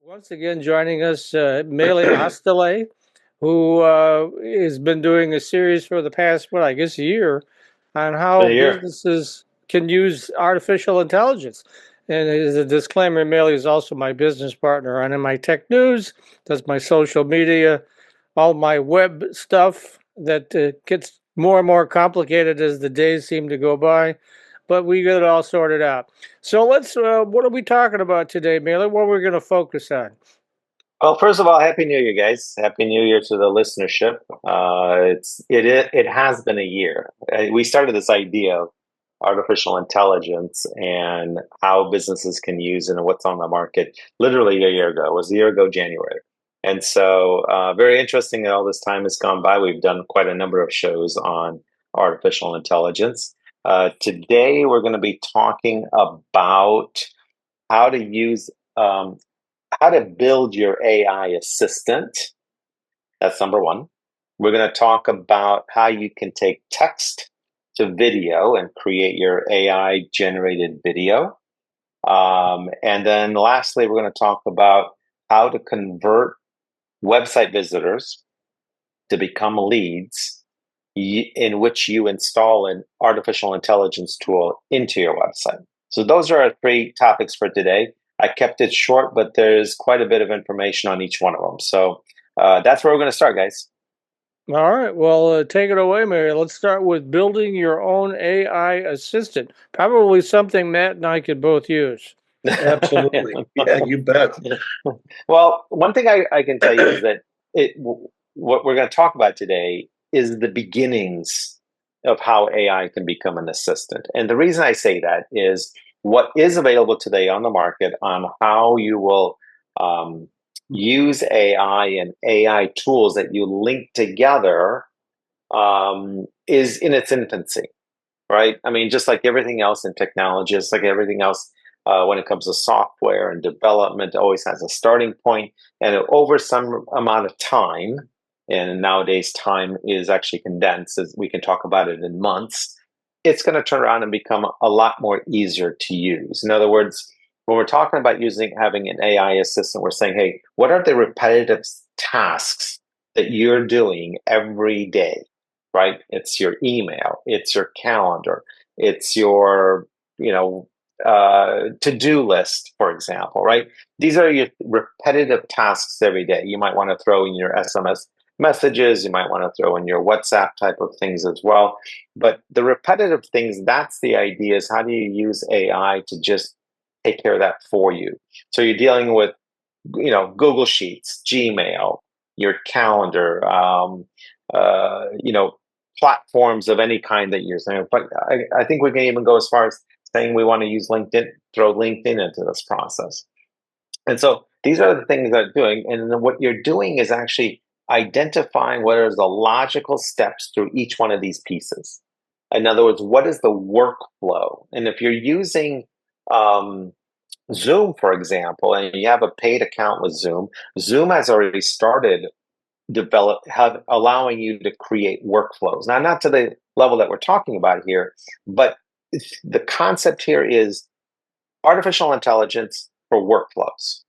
Once again, joining us, Melih Oztalay, who has been doing a series for the past, I guess, a year on Been how a year. businesses can use artificial intelligence. And as a disclaimer, Melih is also my business partner on MI Tech News, does my social media, all my web stuff that gets more and more complicated as the days seem to go by. But we get it all sorted out. So what are we talking about today, Melih? What are we going to focus on? Well, first of all, Happy New Year, guys! Happy New Year to the listenership. It has been a year. We started this idea of artificial intelligence and how businesses can use it and what's on the market literally a year ago. It was a year ago, January. And so, very interesting that all this time has gone by. We've done quite a number of shows on artificial intelligence. Today, we're going to be talking about how to use how to build your AI assistant. That's number one. We're going to talk about how you can take text to video and create your AI generated video. And then lastly, we're going to talk about how to convert website visitors to become leads in which you install an artificial intelligence tool into your website. So those are our three topics for today. I kept it short, but there's quite a bit of information on each one of them. So that's where we're going to start, guys. All right. Well, take it away, Mary. Let's start with building your own AI assistant. Probably something Matt and I could both use. Absolutely. Yeah, you bet. Well, one thing I can tell you is that what we're going to talk about today is the beginnings of how AI can become an assistant. And the reason I say that is what is available today on the market on how you will use AI and AI tools that you link together is in its infancy, right? I mean, just like everything else in technology, just like everything else when it comes to software and development, always has a starting point, and over some amount of time, and nowadays time is actually condensed, as we can talk about it in months, it's going to turn around and become a lot more easier to use. In other words, when we're talking about having an AI assistant, we're saying, hey, what are the repetitive tasks that you're doing every day, right? It's your email, it's your calendar, it's your, to-do list, for example, right? These are your repetitive tasks every day. You might want to throw in your SMS messages, you might want to throw in your WhatsApp type of things as well. But the repetitive things, that's the idea, is how do you use AI to just take care of that for you? So you're dealing with, Google Sheets, Gmail, your calendar, platforms of any kind that you're saying. But I think we can even go as far as saying we want to use LinkedIn, throw LinkedIn into this process. And so these are the things that are doing. And then what you're doing is actually identifying what are the logical steps through each one of these pieces. In other words, what is the workflow? And if you're using Zoom, for example, and you have a paid account with Zoom, Zoom has already started allowing you to create workflows. Now, not to the level that we're talking about here, but the concept here is artificial intelligence for workflows.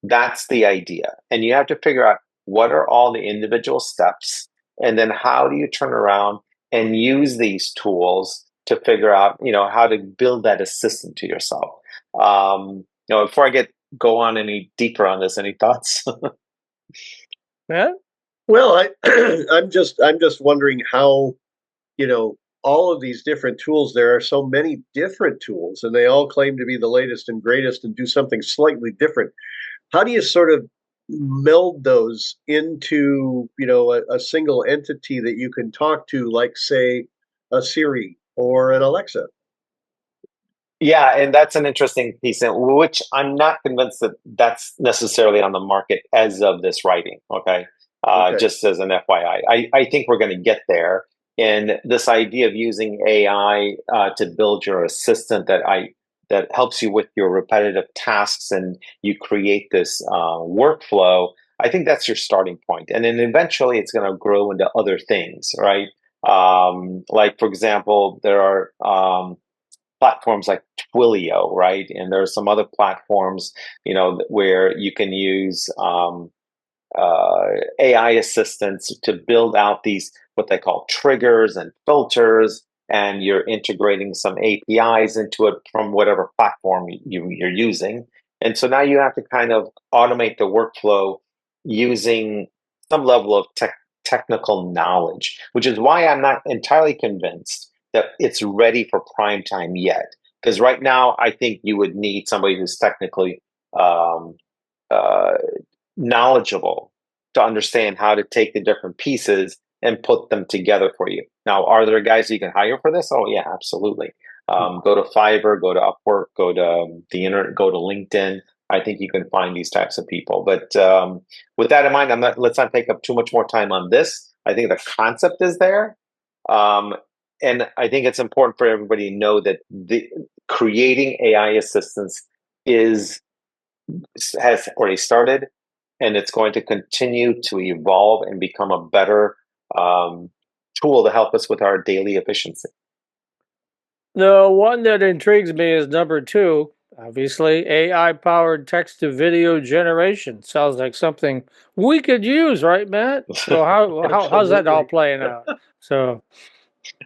That's the idea. And you have to figure out what are all the individual steps, and then how do you turn around and use these tools to figure out, how to build that assistant to yourself. Before I go on any deeper on this, any thoughts? Matt? Well, I'm just wondering how, all of these different tools, there are so many different tools, and they all claim to be the latest and greatest and do something slightly different. How do you sort of meld those into, a single entity that you can talk to, like, say, a Siri or an Alexa? Yeah, and that's an interesting piece, which I'm not convinced that that's necessarily on the market as of this writing. Okay, Okay. just as an FYI, I think we're going to get there. And this idea of using AI to build your assistant that helps you with your repetitive tasks, and you create this workflow. I think that's your starting point, and then eventually it's going to grow into other things, right? Like, for example, there are platforms like Twilio, right? And there are some other platforms, where you can use AI assistants to build out these what they call triggers and filters, and you're integrating some APIs into it from whatever platform you're using. And so now you have to kind of automate the workflow using some level of technical knowledge, which is why I'm not entirely convinced that it's ready for prime time yet. Because right now, I think you would need somebody who's technically um, uh, knowledgeable to understand how to take the different pieces and put them together for you. Now, are there guys you can hire for this? Oh, yeah, absolutely. Go to Fiverr, go to Upwork, go to the internet, go to LinkedIn. I think you can find these types of people. But with that in mind, let's not take up too much more time on this. I think the concept is there. Um, and I think it's important for everybody to know that the creating AI assistants has already started, and it's going to continue to evolve and become a better tool to help us with our daily efficiency. The one that intrigues me is number two. Obviously, AI-powered text-to-video generation sounds like something we could use, right, Matt? So how's that all Absolutely. playing out? So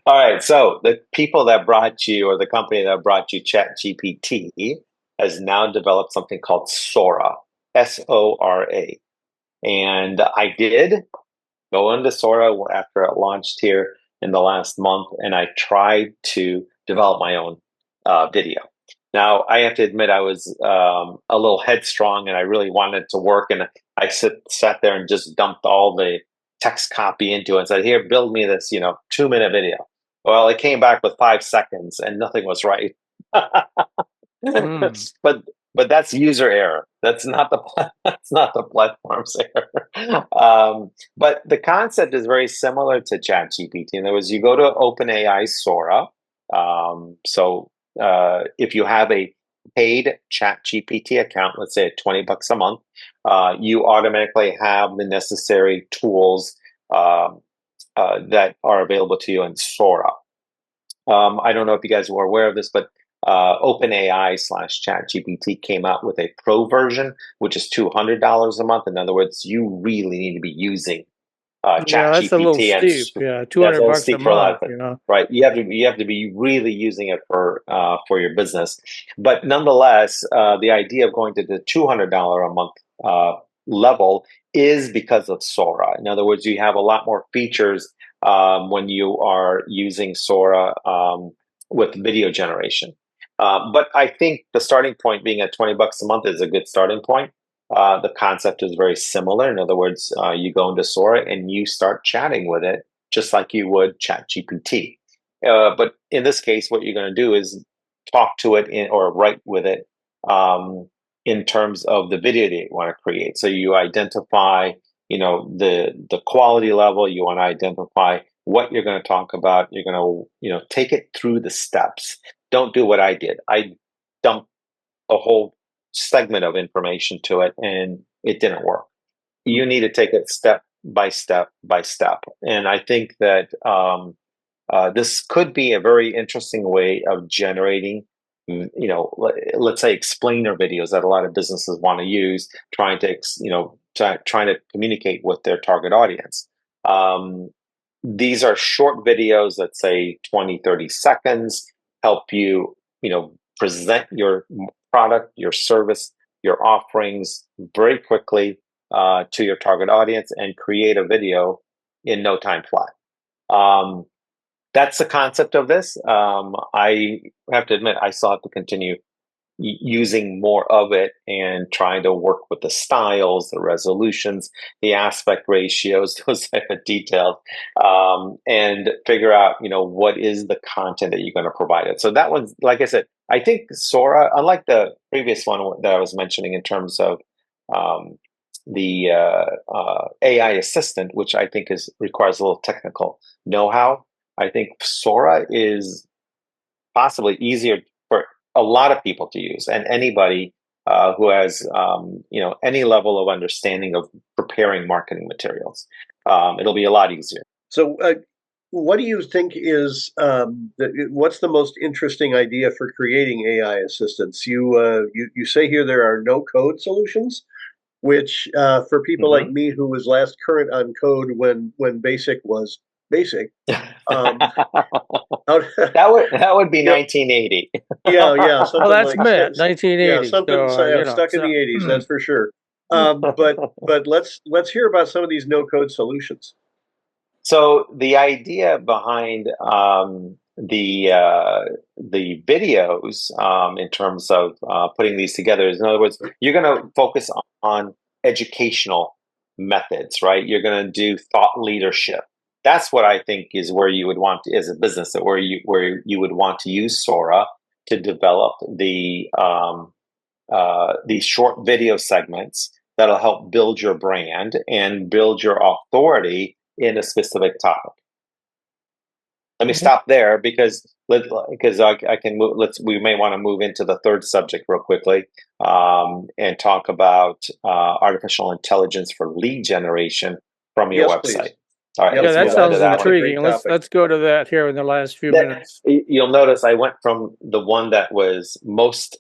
All right, so the people that brought you, or the company that brought you ChatGPT, has now developed something called Sora, Sora. And I did go into Sora after it launched here in the last month, and I tried to develop my own video. Now, I have to admit, I was a little headstrong, and I really wanted it to work. And I sat there and just dumped all the text copy into it and said, "Here, build me this, 2-minute video." Well, it came back with 5 seconds, and nothing was right. mm, but that's user error. That's not the that's not the platform's error. But the concept is very similar to ChatGPT. In other words, you go to OpenAI Sora. If you have a paid ChatGPT account, let's say at $20 a month, you automatically have the necessary tools that are available to you in Sora. I don't know if you guys were aware of this, but OpenAI / ChatGPT came out with a pro version, which is $200 a month. In other words, you really need to be using yeah, that's a little ChatGPT, and steep. Yeah, two that's hundred a bucks a steep for a lot month. of it, right? You have to be really using it for your business. But nonetheless, the idea of going to the $200 a month level is because of Sora. In other words, you have a lot more features when you are using Sora with video generation. But I think the starting point being at $20 a month is a good starting point. The concept is very similar. In other words, you go into Sora and you start chatting with it just like you would ChatGPT. But in this case, what you're going to do is talk to it or write with it in terms of the video that you want to create. So you identify, the quality level. You want to identify what you're going to talk about. You're going to, take it through the steps. Don't do what I did. I dumped a whole segment of information to it, and it didn't work. You need to take it step by step by step. And I think that this could be a very interesting way of generating, let's say explainer videos that a lot of businesses want to use, trying to, trying to communicate with their target audience. These are short videos that say 20, 30 seconds, help you, present your product, your service, your offerings very quickly to your target audience and create a video in no time flat. That's the concept of this. I have to admit, I still have to continue using more of it and trying to work with the styles, the resolutions, the aspect ratios, those type of details, and figure out, what is the content that you're going to provide it. So that one's, like I said, I think Sora, unlike the previous one that I was mentioning in terms of um, the AI assistant, which I think requires a little technical know-how, I think Sora is possibly easier for a lot of people to use, and anybody who has any level of understanding of preparing marketing materials. It'll be a lot easier. So what do you think is what's the most interesting idea for creating AI assistants? You say here there are no code solutions, which for people like Mhm. me who was last current on code when basic was basic, um, how, that would be yeah, 1980. yeah, Oh, something that's like Matt, yeah, 1980. something so, yeah, stuck in So the '80s, that's for sure. But let's hear about some of these no code solutions. So the idea behind the videos in terms of putting these together is, in other words, you're going to focus on educational methods, right? You're going to do thought leadership. That's what I think is where you would want to, as a business, that where you would want to use Sora to develop these short video segments that'll help build your brand and build your authority in a specific topic. Let me stop there because I can move. We may want to move into the third subject real quickly and talk about artificial intelligence for lead generation from your Yes, website. please. All right, Yep, yeah, let's that move yeah, into sounds that that's one. a great intriguing. Let's topic. let's go to that here in the last few That minutes. you'll notice I went from the one that was most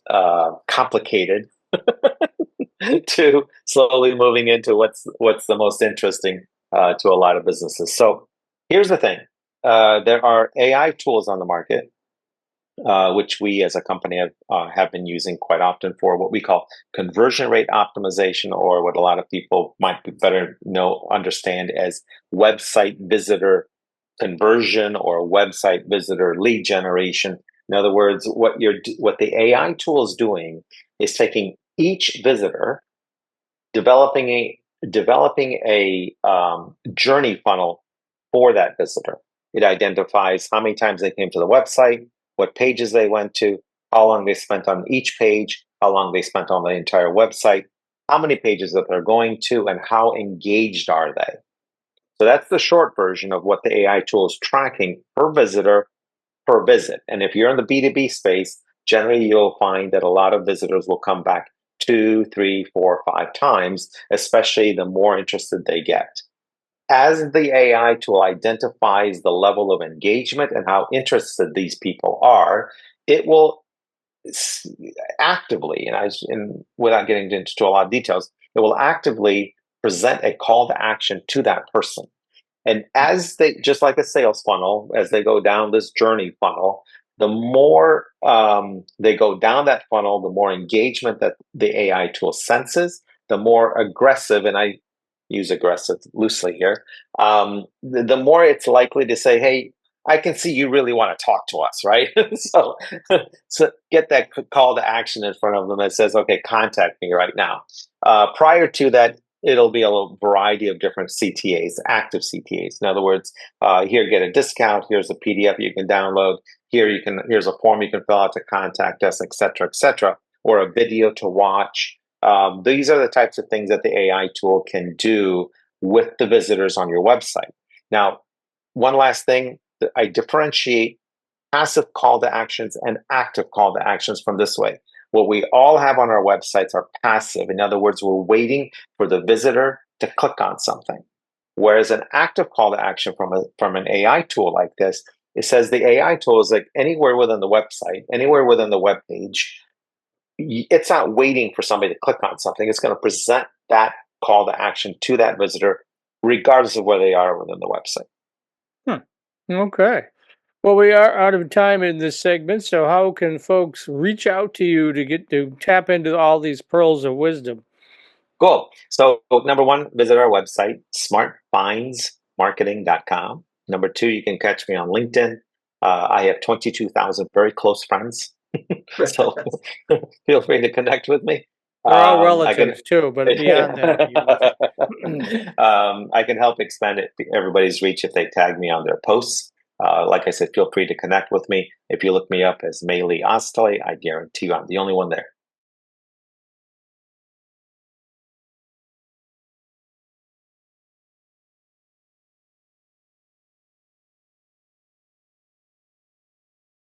complicated to slowly moving into what's the most interesting to a lot of businesses. So here's the thing: there are AI tools on the market, which we as a company have been using quite often for what we call conversion rate optimization, or what a lot of people might be better understand as website visitor conversion or website visitor lead generation. In other words, what the AI tool is doing is taking each visitor, developing a journey funnel for that visitor. It identifies how many times they came to the website, what pages they went to, how long they spent on each page, how long they spent on the entire website, how many pages that they're going to, and how engaged are they. So that's the short version of what the AI tool is tracking per visitor per visit. And if you're in the B2B space, generally you'll find that a lot of visitors will come back 2, 3, 4, 5 times, especially the more interested they get. As the AI tool identifies the level of engagement and how interested these people are, it will actively, and without getting into a lot of details, it will actively present a call to action to that person. And as they, just like a sales funnel, as they go down this journey funnel, the more they go down that funnel, the more engagement that the AI tool senses, the more aggressive, and I use aggressive loosely here, the more it's likely to say, hey, I can see you really want to talk to us, right? so, so get that call to action in front of them that says, okay, contact me right now. Prior to that, it'll be a variety of different CTAs, active CTAs. In other words, here, get a discount. Here's a PDF you can download. Here's a form you can fill out to contact us, et cetera, or a video to watch. These are the types of things that the AI tool can do with the visitors on your website. Now, one last thing, I differentiate passive call to actions and active call to actions from this way. What we all have on our websites are passive. In other words, we're waiting for the visitor to click on something. Whereas an active call to action from an AI tool like this, it says the AI tool is like anywhere within the website, anywhere within the web page. It's not waiting for somebody to click on something. It's going to present that call to action to that visitor, regardless of where they are within the website. Okay. Well, we are out of time in this segment, so how can folks reach out to you to get to tap into all these pearls of wisdom? Cool. So, number one, visit our website, smartfindsmarketing.com. Number two, you can catch me on LinkedIn. I have 22,000 very close friends. So feel free to connect with me. They're all I can relatives too, but beyond that, I can help expand everybody's reach if they tag me on their posts. Like I said, feel free to connect with me. If you look me up as Melih Oztalay, I guarantee you I'm the only one there.